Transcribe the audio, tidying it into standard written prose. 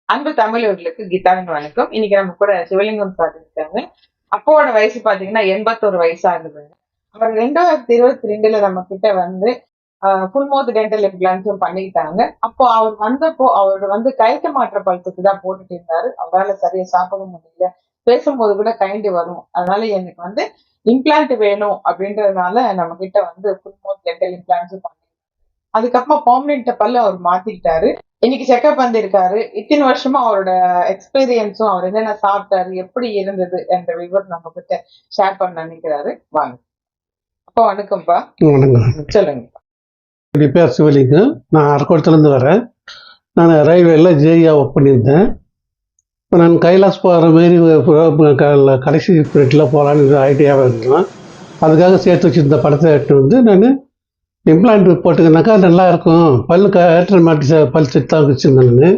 அன்பு தமிழர்களுக்கு கீதாவின் வணக்கம். இன்னைக்கு நம்ம கூட சிவலிங்கம் சார் இருக்காங்க. அப்போட வயசு பாத்தீங்கன்னா 81 வயசு ஆகுது. அவர் 2022 நம்ம கிட்ட வந்து ஃபுல் மவுத் டென்டல் இம்ப்ளான்ஸும் பண்ணிக்கிட்டாங்க. அப்போ அவர் வந்தப்போ அவர் வந்து கயத்த மாற்ற பழத்துக்கு தான் போட்டுட்டு இருந்தாரு. அவரால் சரியா சாப்பிட முடியல. பேசும்போது கூட கைண்டு வரும். அதனால எனக்கு வந்து இம்ப்ளான்ட் வேணும் அப்படின்றதுனால நம்ம கிட்ட வந்து ஃபுல் மவுத் டென்டல் இம்ப்ளான்ஸும் பண்ணி அதுக்கப்புறமா பெர்மனன்ட் பல்லு அவர் மாத்திக்கிட்டாரு. இன்னைக்கு செக்அப் வந்திருக்காரு. இத்தனை வருஷமா அவரோட எக்ஸ்பீரியன்ஸும் அவர் என்னென்ன சாப்பிட்டாரு, எப்படி இருந்தது என்ற விவரம் நம்ம கிட்ட ஷேர் பண்ண நினைக்கிறாரு. வாங்க. அப்பா வணக்கம்ப்பா. வணக்கம். சொல்லுங்க. என் பேர் சிவலிங்கம். நான் அரக்கோணத்துலேருந்து வரேன். நான் ரயில்வேல ஜேஇயா ஒர்க் பண்ணியிருந்தேன். இப்போ நான் கைலாஸ் போகிற மாரி கடைசி பீரியடில் போகலான்னு ஐடியாவாக இருந்தேன். அதுக்காக சேர்த்து வச்சுருந்த படத்தை எடுத்து வந்து நான் இம்ப்ளான்ட் போட்டுக்கினாக்கா நல்லா இருக்கும். பல்லு ஏற்ற மாட்டி பல் செட் தான் வச்சுருந்தேன்.